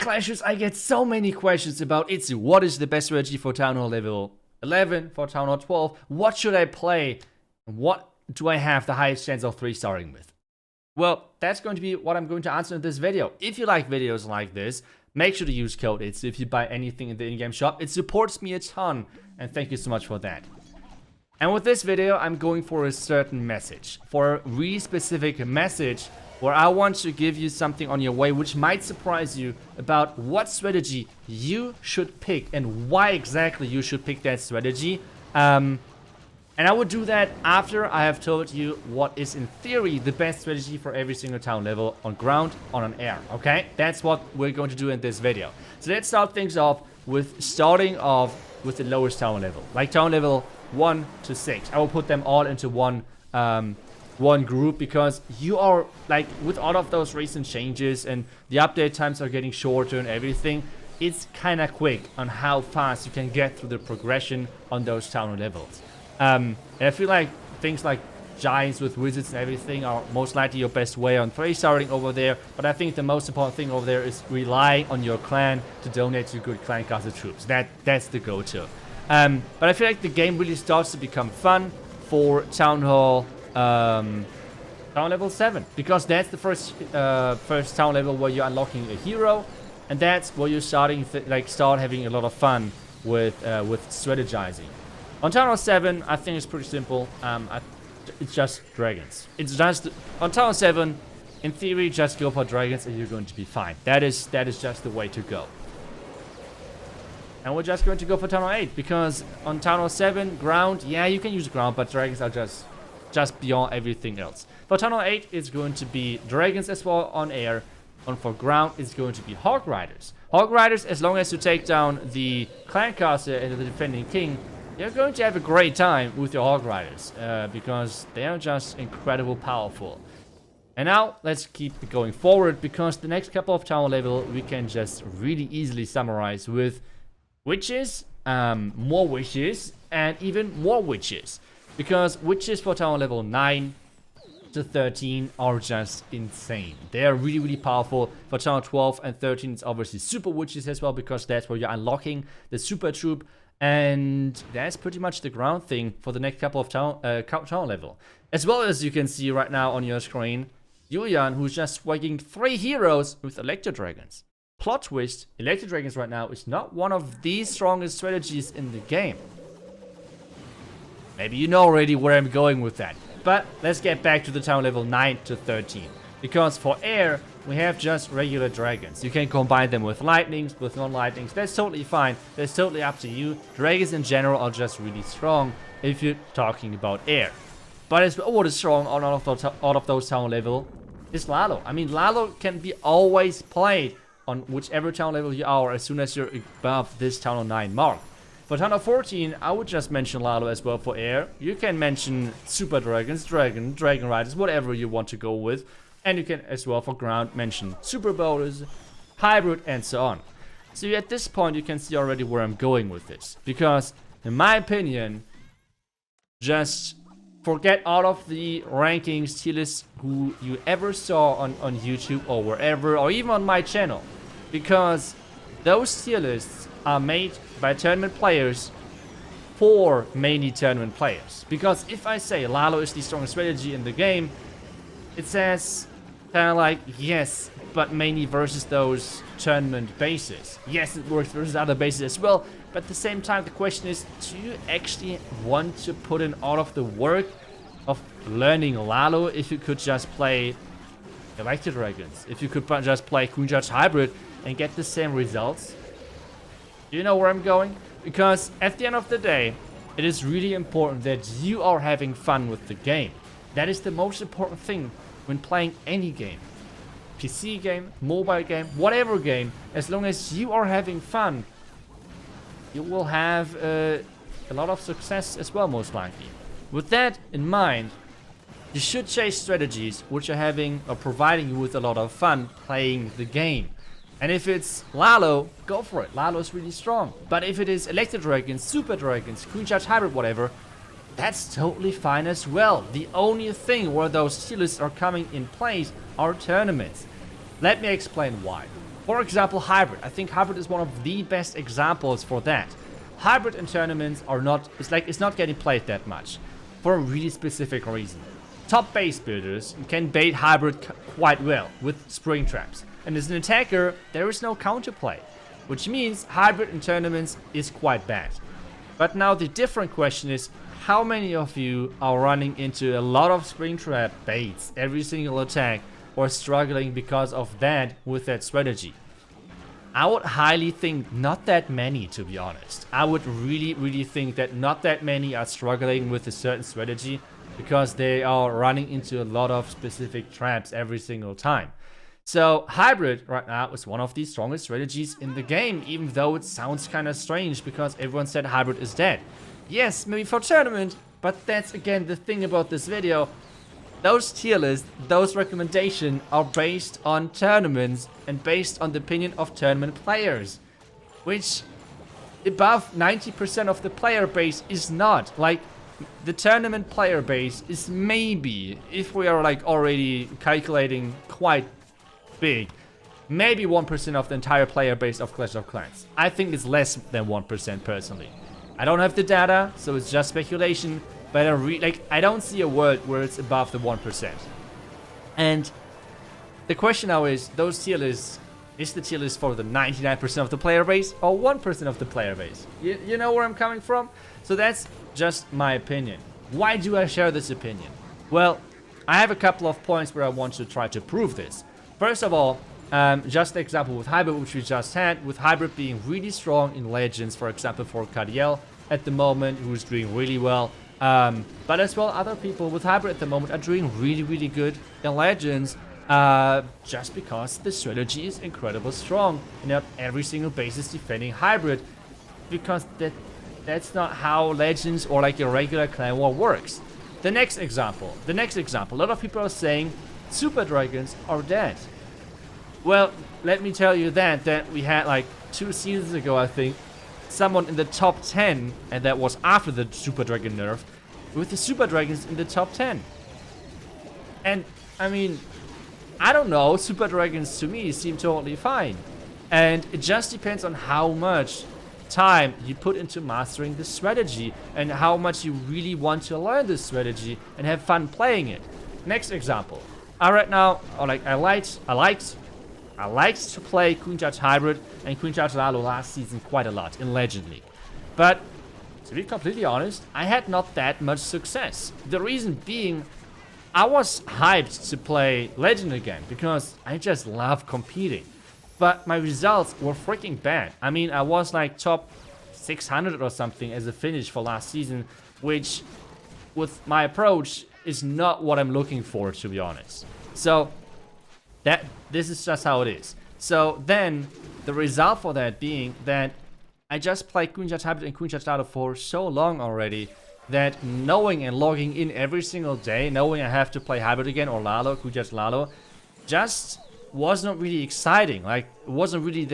Clashers, I get so many questions about iTzu. What is the best strategy for Town Hall level 11, for Town Hall 12? What should I play? What do I have the highest chance of 3-starring with? Well, that's going to be what I'm going to answer in this video. If you like videos like this, make sure to use code iTzu if you buy anything in the in-game shop. It supports me a ton, and thank you so much for that. And with this video, I'm going for a certain message, for a really specific message where I want to give you something on your way which might surprise you about what strategy you should pick and why exactly you should pick that strategy. And I would do that after I have told you what is in theory the best strategy for every single town level on ground, on air, okay? That's what we're going to do in this video. So let's start things off with starting off with the lowest town level, like town level 1 to 6. I will put them all into one group because you are, like, with all of those recent changes and the update times are getting shorter and everything, it's kind of quick on how fast you can get through the progression on those town levels. And I feel like things like giants with wizards and everything are most likely your best way on 3-starting over there, but I think the most important thing over there is relying on your clan to donate to good clan castle troops. That's the go-to. But I feel like the game really starts to become fun for Town Hall Town level 7, because that's the first town level where you're unlocking a hero, and that's where you're starting start having a lot of fun with strategizing. On Town Hall 7, I think it's pretty simple. It's just dragons. It's just on Town Hall 7. In theory, just go for dragons and you're going to be fine. That is just the way to go. And we're just going to go for Town Hall 8 because on Town Hall 7, ground, yeah, you can use ground, but dragons are just beyond everything else. For Town Hall 8, it's going to be dragons as well on air. And for ground, it's going to be Hog Riders. Hog Riders, as long as you take down the clan caster and the defending king, you're going to have a great time with your Hog Riders because they are just incredibly powerful. And now let's keep going forward because the next couple of town level we can just really easily summarize with witches, more witches, and even more witches. Because witches for town level 9 to 13 are just insane. They are really, really powerful. For town 12 and 13, it's obviously super witches as well, because that's where you're unlocking the super troop. And that's pretty much the ground thing for the next couple of town level. As well as you can see right now on your screen, Julian, who's just swagging 3 heroes with Electro Dragons. Plot twist, Electro Dragons right now is not one of the strongest strategies in the game. Maybe you know already where I'm going with that. But let's get back to the town level 9 to 13. Because for air, we have just regular dragons. You can combine them with lightnings, with non-lightnings. That's totally fine. That's totally up to you. Dragons in general are just really strong if you're talking about air. But as well, what is strong on all of those town level is Lalo. I mean, Lalo can be always played on whichever town level you are as soon as you're above this town of 9 mark. For town of 14, I would just mention Lalo as well for air. You can mention super dragons, dragon riders, whatever you want to go with. And you can as well for ground mention super bowlers, hybrid, and so on. So at this point you can see already where I'm going with this. Because in my opinion, just forget all of the rankings, tier lists who you ever saw on YouTube or wherever, or even on my channel. Because those tier lists are made by tournament players for mainly tournament players. Because if I say Lalo is the strongest strategy in the game, it says kind of like, yes, but mainly versus those tournament bases. Yes, it works versus other bases as well, but at the same time the question is, do you actually want to put in all of the work of learning Lalo if you could just play Electro Dragons, if you could just play Queen Judge Hybrid and get the same results? Do you know where I'm going? Because at the end of the day, it is really important that you are having fun with the game. That is the most important thing when playing any game. PC game, mobile game, whatever game. As long as you are having fun, you will have a lot of success as well, most likely. With that in mind, you should chase strategies which are having or providing you with a lot of fun playing the game. And if it's Lalo, go for it. Lalo is really strong. But if it is Electro Dragons, Super Dragons, Queen Judge Hybrid, whatever, that's totally fine as well. The only thing where those tier lists are coming in place are tournaments. Let me explain why. For example, Hybrid. I think Hybrid is one of the best examples for that. Hybrid in tournaments are not, it's not getting played that much for a really specific reason. Top base builders can bait Hybrid quite well with spring traps. And as an attacker, there is no counterplay, which means Hybrid in tournaments is quite bad. But now the different question is, how many of you are running into a lot of spring trap baits every single attack or struggling because of that with that strategy? I would highly think not that many, to be honest. I would really think that not that many are struggling with a certain strategy because they are running into a lot of specific traps every single time. So Hybrid right now is one of the strongest strategies in the game, even though it sounds kind of strange because everyone said Hybrid is dead. Yes, maybe for tournament, but that's again the thing about this video. Those tier lists, those recommendations are based on tournaments and based on the opinion of tournament players, which above 90% of the player base is not. Like, the tournament player base is maybe, if we are like already calculating quite big, maybe 1% of the entire player base of Clash of Clans. I think it's less than 1% personally. I don't have the data, so it's just speculation, but I don't see a world where it's above the 1%. And the question now is, those tier lists, is the tier list for the 99% of the player base or 1% of the player base? You know where I'm coming from? So that's just my opinion. Why do I share this opinion? Well, I have a couple of points where I want to try to prove this. First of all, just the example with Hybrid, which we just had, with Hybrid being really strong in Legends, for example, for Cadiel at the moment, who's doing really well. But as well, other people with Hybrid at the moment are doing really good in Legends, just because the strategy is incredibly strong and not every single base is defending Hybrid, because that's not how Legends or like a regular clan war works. The next example, a lot of people are saying Super Dragons are dead. Well, let me tell you that we had like 2 seasons ago, I think, someone in the top 10, and that was after the Super Dragon nerf, with the Super Dragons in the top 10. And, I mean, I don't know, Super Dragons to me seem totally fine. And it just depends on how much time you put into mastering the strategy and how much you really want to learn this strategy and have fun playing it. Next example. I liked to play Queen Charge Hybrid and Queen Charge Lalo last season quite a lot in Legend League. But to be completely honest, I had not that much success. The reason being, I was hyped to play Legend again because I just love competing. But my results were freaking bad. I mean, I was like top 600 or something as a finish for last season, which with my approach is not what I'm looking for, to be honest. So this is just how it is. So then the result for that being that I just played Queen Charge Hybrid and Queen Charge Lalo for so long already that knowing and logging in every single day, knowing I have to play Hybrid again or Lalo, Queen Charge Lalo, just wasn't really exciting. Like, there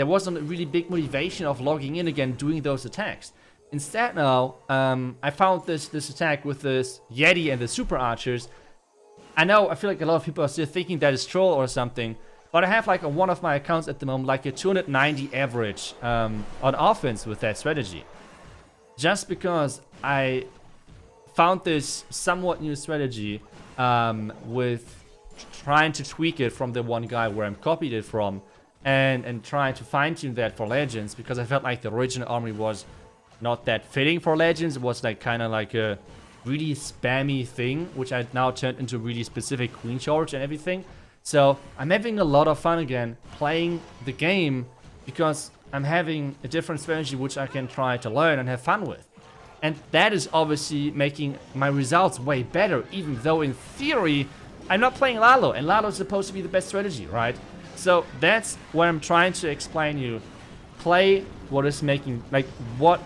wasn't a really big motivation of logging in again, doing those attacks. Instead now, I found this attack with this Yeti and the Super Archers. I feel like a lot of people are still thinking that it's troll or something, but I have like on one of my accounts at the moment like a 290 average on offense with that strategy. Just because I found this somewhat new strategy with trying to tweak it from the one guy where I copied it from and trying to fine-tune that for Legends, because I felt like the original army was not that fitting for Legends. It was like kind of like a really spammy thing, which I now turned into really specific Queen Charge and everything. So I'm having a lot of fun again playing the game because I'm having a different strategy which I can try to learn and have fun with. And that is obviously making my results way better, even though in theory I'm not playing Lalo, and Lalo is supposed to be the best strategy, right? So that's what I'm trying to explain you. Play what is making, like, what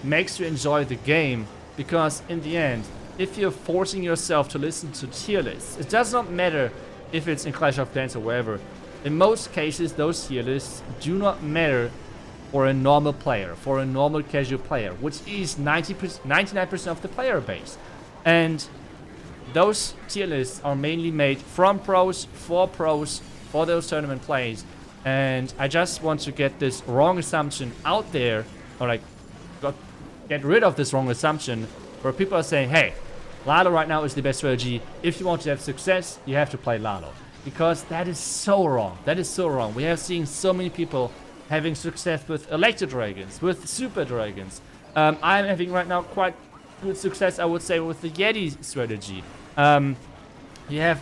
makes you enjoy the game, because in the end, if you're forcing yourself to listen to tier lists, it does not matter if it's in Clash of Clans or wherever. In most cases, those tier lists do not matter for a normal player, for a normal casual player, which is 99% of the player base. And those tier lists are mainly made from pros, for those tournament plays, And I just want to get this wrong assumption out there, or like get rid of this wrong assumption where people are saying, hey, Lalo right now is the best strategy. If you want to have success, you have to play Lalo. Because that is so wrong. That is so wrong. We have seen so many people having success with Electro Dragons, with Super Dragons. I'm having right now quite good success, I would say, with the Yeti strategy. You have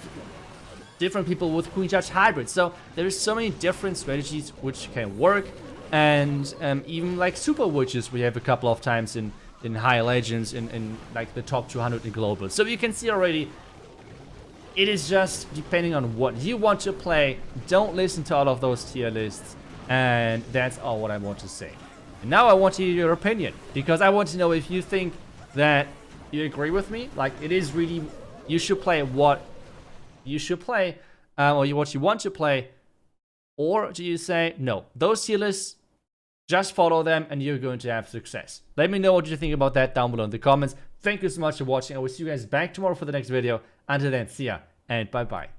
different people with Queen Judge Hybrid. So there's so many different strategies which can work. And even like Super Witches we have a couple of times in High Legends, in like the top 200 in Global. So you can see already, it is just depending on what you want to play. Don't listen to all of those tier lists. And that's all what I want to say. And now I want to hear your opinion, because I want to know if you think that you agree with me. Like, it is really, you should play what you should play, or what you want to play. Or do you say, no, those tier lists, just follow them and you're going to have success? Let me know what you think about that down below in the comments. Thank you so much for watching. I will see you guys back tomorrow for the next video. Until then, see ya and bye bye.